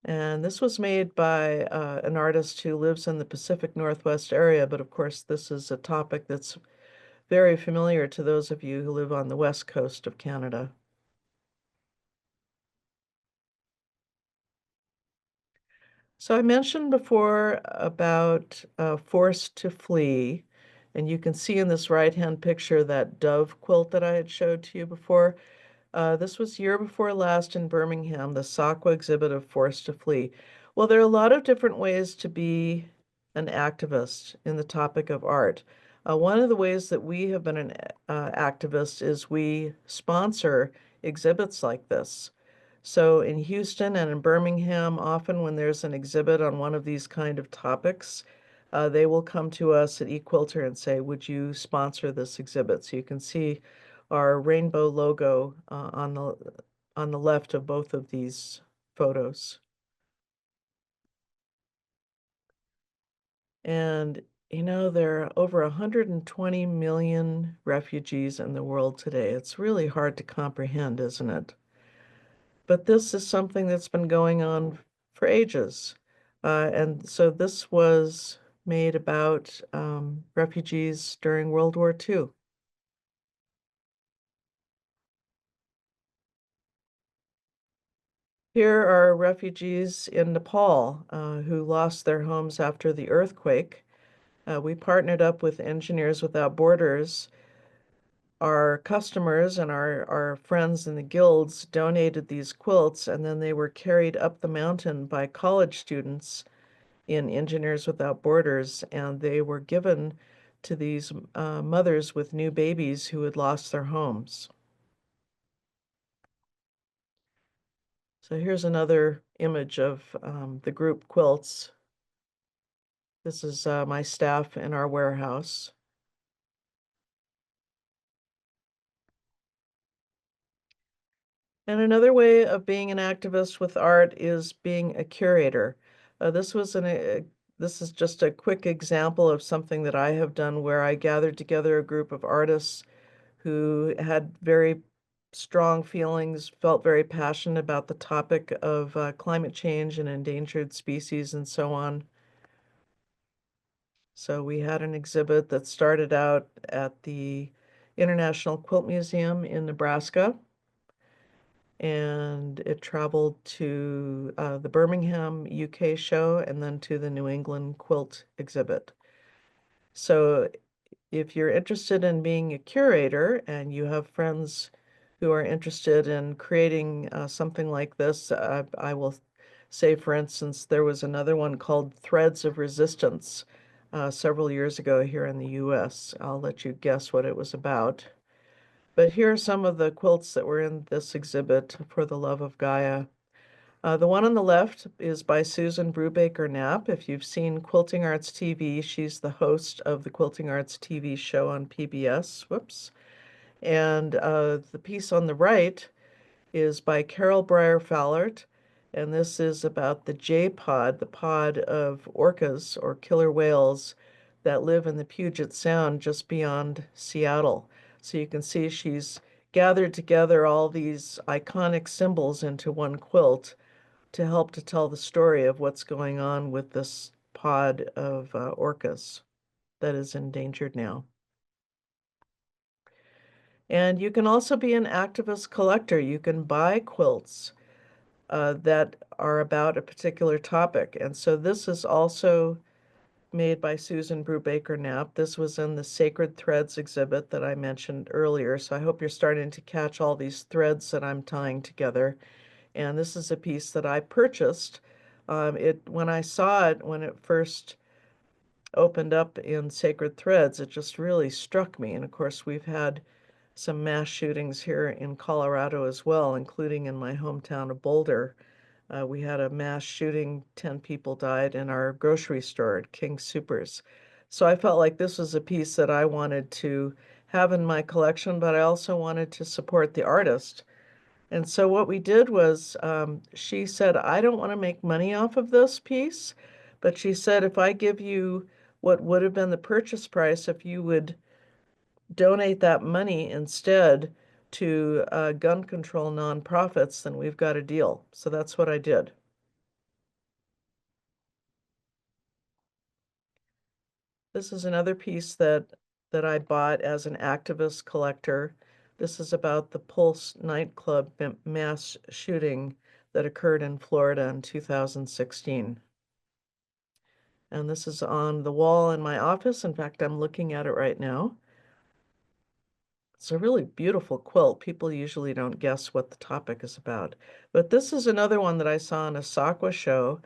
And this was made by an artist who lives in the Pacific Northwest area, but of course, this is a topic that's very familiar to those of you who live on the west coast of Canada. So I mentioned before about Forced to Flee, and you can see in this right-hand picture that dove quilt that I had showed to you before. This was year before last in Birmingham, the SAQA exhibit of Forced to Flee. Well, there are a lot of different ways to be an activist in the topic of art. One of the ways that we have been an activist is we sponsor exhibits like this. So in Houston and in Birmingham, often when there's an exhibit on one of these kind of topics, they will come to us at Equilter and say, would you sponsor this exhibit? So you can see our rainbow logo on the left of both of these photos. And there are over 120 million refugees in the world today. It's really hard to comprehend, isn't it? But this is something that's been going on for ages. And so this was made about refugees during World War II. Here are refugees in Nepal who lost their homes after the earthquake. We partnered up with Engineers Without Borders our customers and our friends in the guilds donated these quilts, and then they were carried up the mountain by college students in Engineers Without Borders, and they were given to these mothers with new babies who had lost their homes. So here's another image of the group quilts. This is my staff in our warehouse. And another way of being an activist with art is being a curator. This is just a quick example of something that I have done where I gathered together a group of artists who had very strong feelings, felt very passionate about the topic of climate change and endangered species and so on. So we had an exhibit that started out at the International Quilt Museum in Nebraska, and it traveled to the Birmingham, UK show and then to the New England Quilt exhibit. So if you're interested in being a curator and you have friends who are interested in creating something like this, I will say, for instance, there was another one called Threads of Resistance several years ago here in the US. I'll let you guess what it was about. But here are some of the quilts that were in this exhibit for the love of Gaia. The one on the left is by Susan Brubaker Knapp. If you've seen Quilting Arts TV, she's the host of the Quilting Arts TV show on PBS. Whoops. And the piece on the right is by Carol Breyer Fallert, and this is about the J-pod, the pod of orcas or killer whales that live in the Puget Sound just beyond Seattle. So you can see she's gathered together all these iconic symbols into one quilt to help to tell the story of what's going on with this pod of orcas that is endangered now. And you can also be an activist collector. You can buy quilts that are about a particular topic. And so this is also made by Susan Brubaker Knapp. This was in the Sacred Threads exhibit that I mentioned earlier. So I hope you're starting to catch all these threads that I'm tying together. And this is a piece that I purchased. When I saw it, when it first opened up in Sacred Threads, it just really struck me. And of course, we've had some mass shootings here in Colorado as well, including in my hometown of Boulder. We had a mass shooting, 10 people died in our grocery store at King Soopers. So I felt like this was a piece that I wanted to have in my collection, but I also wanted to support the artist. And so what we did was, she said, I don't want to make money off of this piece, but she said, if I give you what would have been the purchase price, if you would donate that money instead to gun control nonprofits, then we've got a deal. So that's what I did. This is another piece that I bought as an activist collector. This is about the Pulse nightclub mass shooting that occurred in Florida in 2016. And this is on the wall in my office. In fact, I'm looking at it right now. It's a really beautiful quilt. People usually don't guess what the topic is about. But this is another one that I saw in a SAQUA show.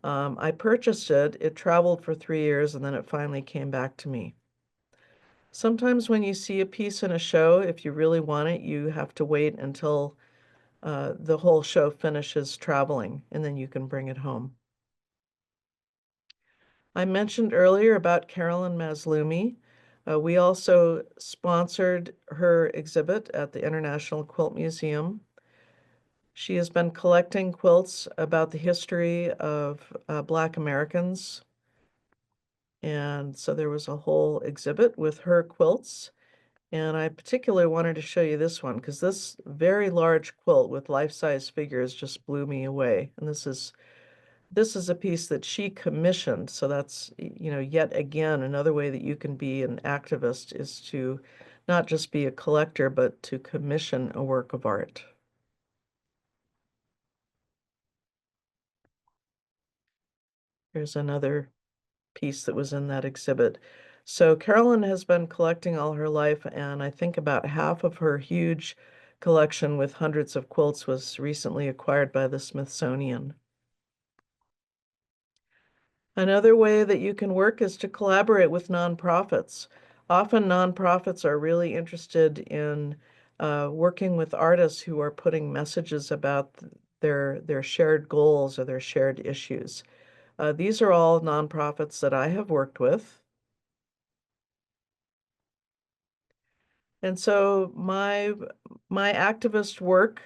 I purchased it. It traveled for 3 years and then it finally came back to me. Sometimes when you see a piece in a show, if you really want it, you have to wait until the whole show finishes traveling and then you can bring it home. I mentioned earlier about Carolyn Maslumi. We also sponsored her exhibit at the International Quilt Museum. She has been collecting quilts about the history of Black Americans. And so there was a whole exhibit with her quilts. And I particularly wanted to show you this one because this very large quilt with life-size figures just blew me away. And this is a piece that she commissioned. So that's, yet again, another way that you can be an activist is to not just be a collector, but to commission a work of art. Here's another piece that was in that exhibit. So Carolyn has been collecting all her life, and I think about half of her huge collection with hundreds of quilts was recently acquired by the Smithsonian. Another way that you can work is to collaborate with nonprofits. Often nonprofits are really interested in working with artists who are putting messages about their shared goals or their shared issues. These are all nonprofits that I have worked with. And so my activist work,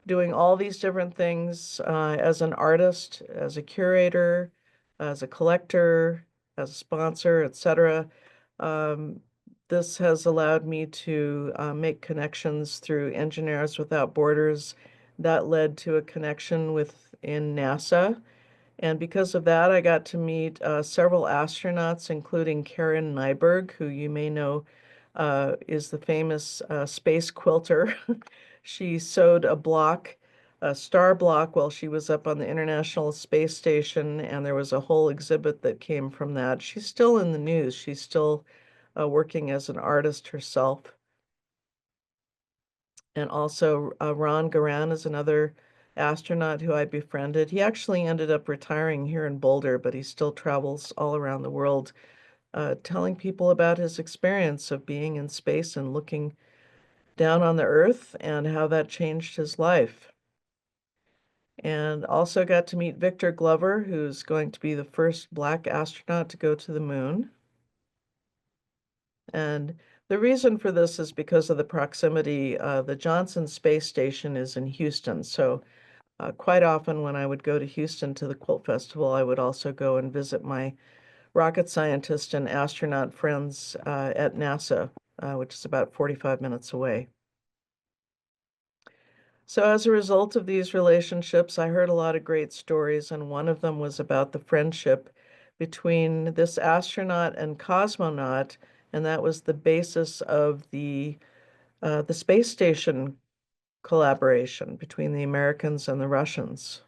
doing all these different things as an artist, as a curator, as a collector, as a sponsor, etc. Um, this has allowed me to make connections through Engineers Without Borders. That led to a connection within NASA. And because of that, I got to meet several astronauts, including Karen Nyberg, who you may know is the famous space quilter. She sewed a star block, while she was up on the International Space Station, and there was a whole exhibit that came from that. She's still in the news. She's still working as an artist herself. And also, Ron Garan is another astronaut who I befriended. He actually ended up retiring here in Boulder, but he still travels all around the world, telling people about his experience of being in space and looking down on the Earth and how that changed his life. And also got to meet Victor Glover, who's going to be the first Black astronaut to go to the moon. And the reason for this is because of the proximity. The Johnson Space Station is in Houston, so quite often when I would go to Houston to the Quilt Festival, I would also go and visit my rocket scientist and astronaut friends at NASA, which is about 45 minutes away. So as a result of these relationships, I heard a lot of great stories, and one of them was about the friendship between this astronaut and cosmonaut, and that was the basis of the space station collaboration between the Americans and the Russians.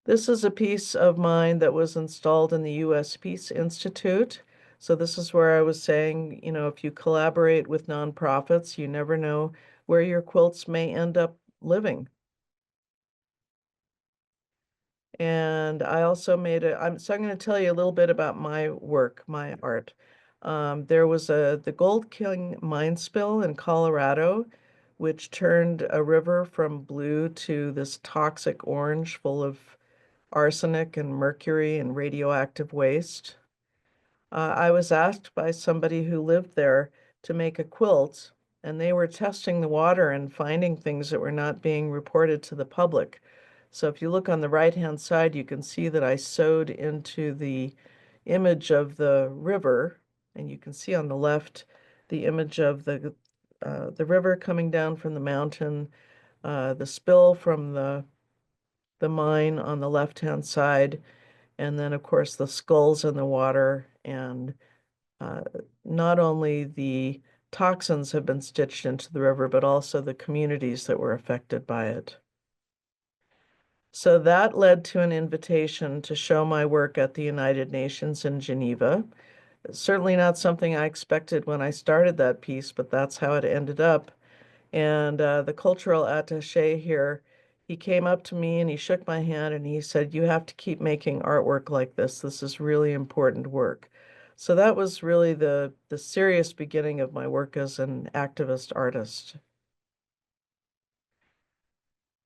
This is a piece of mine that was installed in the U.S. Peace Institute. So this is where I was saying, if you collaborate with nonprofits, you never know where your quilts may end up living. And I also so I'm going to tell you a little bit about my work, my art. There was the Gold King mine spill in Colorado, which turned a river from blue to this toxic orange full of arsenic and mercury and radioactive waste. I was asked by somebody who lived there to make a quilt, and they were testing the water and finding things that were not being reported to the public. So if you look on the right-hand side, you can see that I sewed into the image of the river, and you can see on the left the image of the river coming down from the mountain, the spill from the mine on the left-hand side, and then, of course, the skulls in the water. And uh, not only the toxins have been stitched into the river, but also the communities that were affected by it. So that led to an invitation to show my work at the United Nations in Geneva. Certainly not something I expected when I started that piece, but that's how it ended up. And the cultural attaché here, he came up to me and he shook my hand and he said, "You have to keep making artwork like this. This is really important work." So that was really the serious beginning of my work as an activist artist.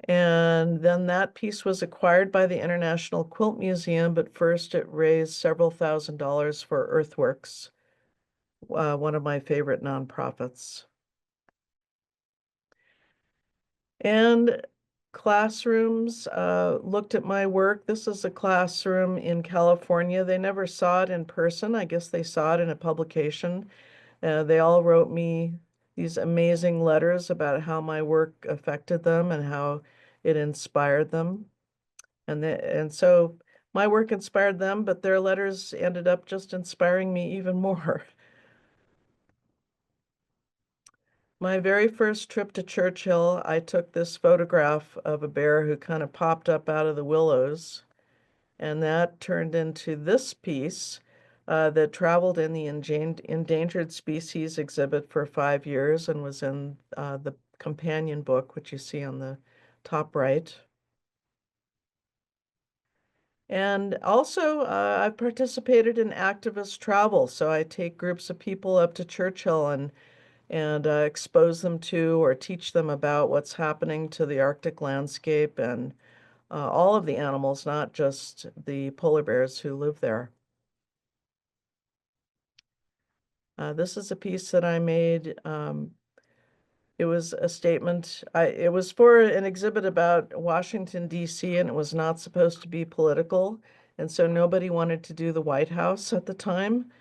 And then that piece was acquired by the International Quilt Museum, but first it raised several $1,000s for Earthworks, one of my favorite nonprofits. And classrooms looked at my work. This is a classroom in California. They never saw it in person. I guess they saw it in a publication. They all wrote me these amazing letters about how my work affected them and how it inspired them. And so my work inspired them, but their letters ended up just inspiring me even more. My very first trip to Churchill, I took this photograph of a bear who kind of popped up out of the willows. And that turned into this piece that traveled in the endangered species exhibit for 5 years and was in the companion book, which you see on the top right. And also, I've participated in activist travel. So I take groups of people up to Churchill and expose them to or teach them about what's happening to the Arctic landscape and all of the animals, not just the polar bears who live there. This is a piece that I made. It was a statement. It was for an exhibit about Washington, D.C., and it was not supposed to be political. And so nobody wanted to do the White House at the time.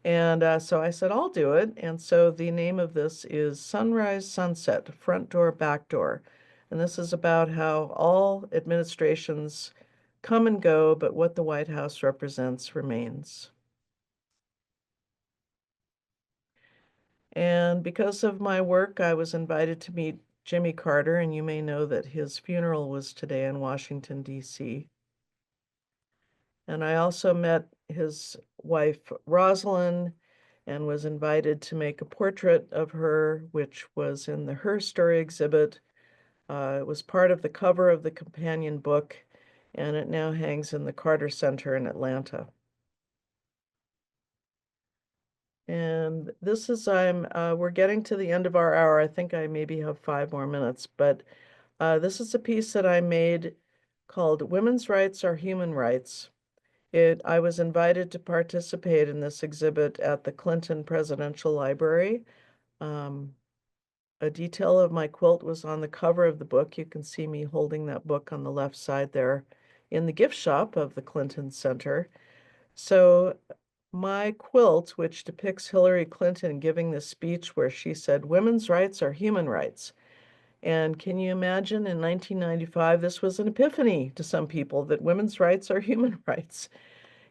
And so I said, I'll do it. And so the name of this is Sunrise, Sunset, Front Door, Back Door. And this is about how all administrations come and go, but what the White House represents remains. And because of my work, I was invited to meet Jimmy Carter, and you may know that his funeral was today in Washington, D.C. And I also met his wife, Rosalind, and was invited to make a portrait of her, which was in the Her Story exhibit. It was part of the cover of the companion book, and it now hangs in the Carter Center in Atlanta. And this is, we're getting to the end of our hour. I think I maybe have 5 more minutes, but this is a piece that I made called Women's Rights Are Human Rights. I was invited to participate in this exhibit at the Clinton Presidential Library. Um, a detail of my quilt was on the cover of the book. You can see me holding that book on the left side there in the gift shop of the Clinton Center. So my quilt, which depicts Hillary Clinton giving this speech where she said, "Women's rights are human rights." And can you imagine in 1995, this was an epiphany to some people that women's rights are human rights.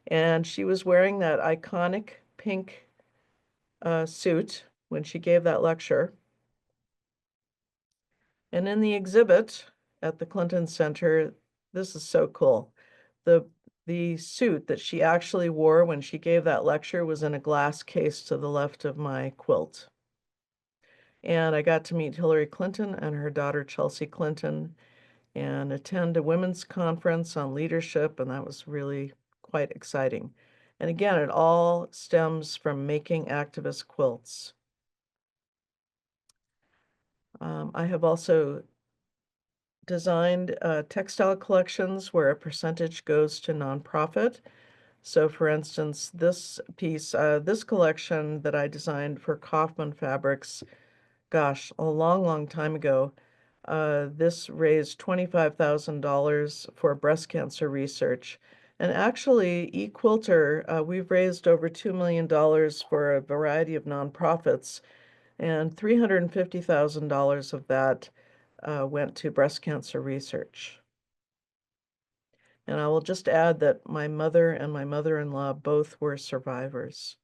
And she was wearing that iconic pink suit when she gave that lecture. And in the exhibit at the Clinton Center, this is so cool. The the suit that she actually wore when she gave that lecture was in a glass case to the left of my quilt. And I got to meet Hillary Clinton and her daughter Chelsea Clinton and attend a women's conference on leadership, and that was really quite exciting. And again, it all stems from making activist quilts. I have also designed textile collections where a percentage goes to nonprofit. So for instance, this piece, this collection that I designed for Kaufman Fabrics, gosh, a long, long time ago, this raised $25,000 for breast cancer research. And actually, Equilter, we've raised over $2 million for a variety of nonprofits, and $350,000 of that went to breast cancer research. And I will just add that my mother and my mother-in-law both were survivors.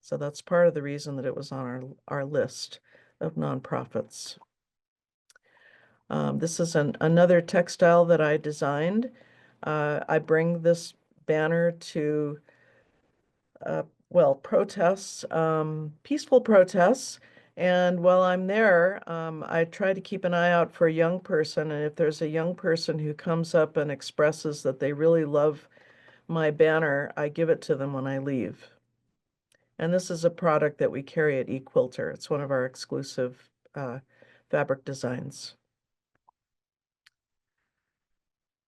So that's part of the reason that it was on our list of nonprofits. This is another textile that I designed. I bring this banner to, well, protests, peaceful protests. And while I'm there, I try to keep an eye out for a young person. And if there's a young person who comes up and expresses that they really love my banner, I give it to them when I leave. And this is a product that we carry at Equilter. It's one of our exclusive fabric designs.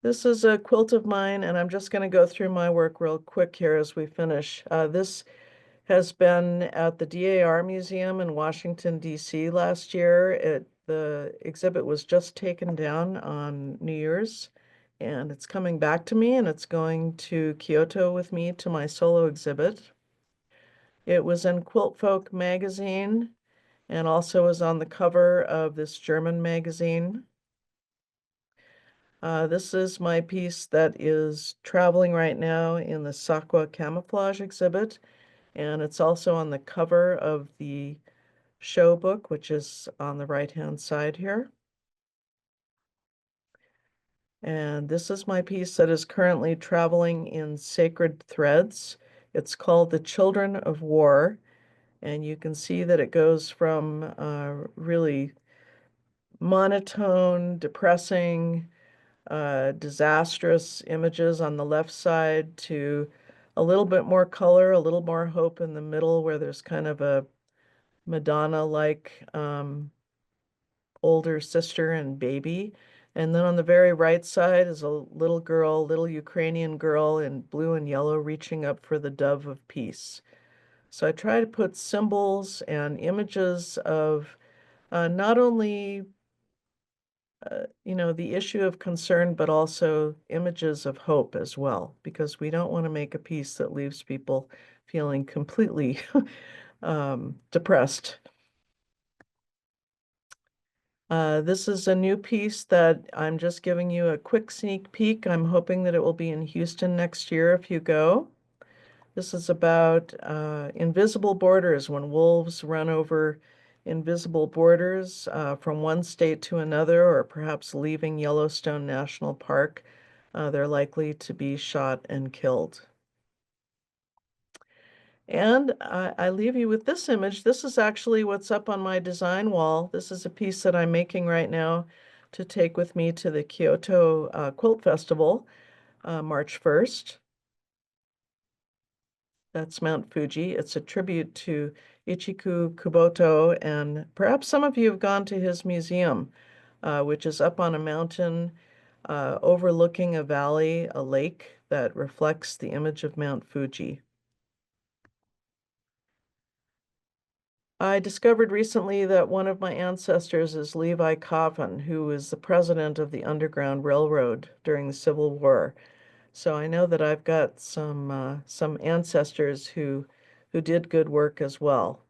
This is a quilt of mine, and I'm just going to go through my work real quick here as we finish. This has been at the DAR Museum in Washington, D.C. last year. The exhibit was just taken down on New Year's, and it's coming back to me, and it's going to Kyoto with me to my solo exhibit. It was in Quilt Folk magazine and also was on the cover of this German magazine. This is my piece that is traveling right now in the Sakwa camouflage exhibit, and it's also on the cover of the show book, which is on the right-hand side here. And this is my piece that is currently traveling in sacred threads. It's called The Children of War. And you can see that it goes from really monotone, depressing, disastrous images on the left side to a little bit more color, a little more hope in the middle, where there's kind of a Madonna-like older sister and baby. And then on the very right side is a little girl, little Ukrainian girl in blue and yellow reaching up for the dove of peace. So I try to put symbols and images of not only the issue of concern, but also images of hope as well, because we don't want to make a piece that leaves people feeling completely depressed. This is a new piece that I'm just giving you a quick sneak peek. I'm hoping that it will be in Houston next year if you go. This is about invisible borders, when wolves run over invisible borders from one state to another, or perhaps leaving Yellowstone National Park. They're likely to be shot and killed. And I leave you with this image. This is actually what's up on my design wall. This is a piece that I'm making right now to take with me to the Kyoto Quilt Festival, March 1st. That's Mount Fuji. It's a tribute to Ichiku Kuboto, and perhaps some of you have gone to his museum, which is up on a mountain overlooking a valley, a lake that reflects the image of Mount Fuji. I discovered recently that one of my ancestors is Levi Coffin, who was the president of the Underground Railroad during the Civil War. So I know that I've got some ancestors who did good work as well.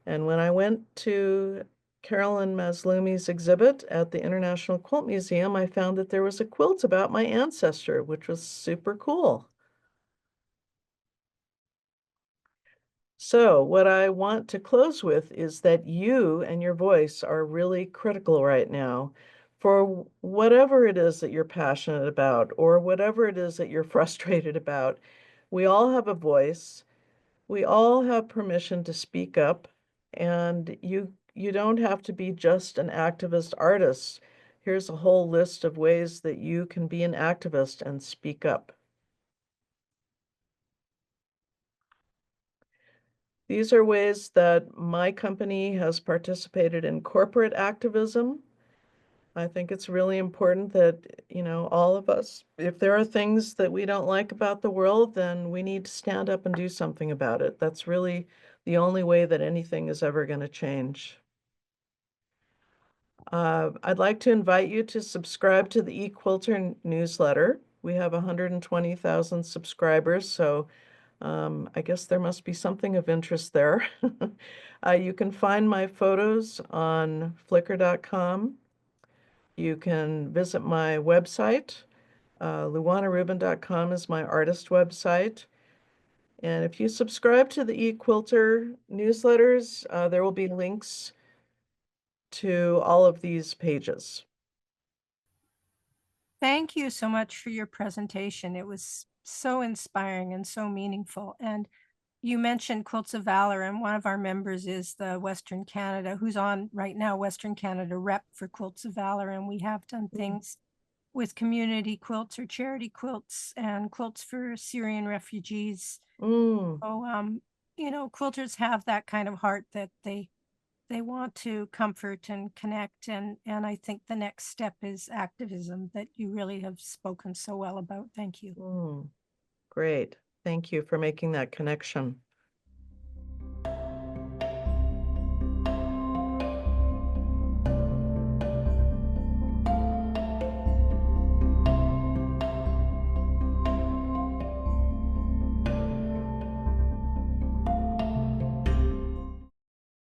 And when I went to Carolyn Maslumi's exhibit at the International Quilt Museum, I found that there was a quilt about my ancestor, which was super cool. So what I want to close with is that you and your voice are really critical right now for whatever it is that you're passionate about or whatever it is that you're frustrated about. We all have a voice. We all have permission to speak up, and you don't have to be just an activist artist. Here's a whole list of ways that you can be an activist and speak up. These are ways that my company has participated in corporate activism. I think it's really important that, all of us, if there are things that we don't like about the world, then we need to stand up and do something about it. That's really the only way that anything is ever going to change. I'd like to invite you to subscribe to the eQuilter newsletter. We have 120,000 subscribers, so I guess there must be something of interest there. You can find my photos on Flickr.com. You can visit my website. LuanaRubin.com is my artist website. And if you subscribe to the eQuilter newsletters, there will be links to all of these pages. Thank you so much for your presentation. It was so inspiring and so meaningful. And you mentioned Quilts of Valor, and one of our members is the Western Canada, who's on right now, Western Canada rep for Quilts of Valor. And we have done things with community quilts or charity quilts and quilts for Syrian refugees. Mm, So, quilters have that kind of heart that they want to comfort and connect, and I think the next step is activism that you really have spoken so well about. Thank you. great. Thank you for making that connection.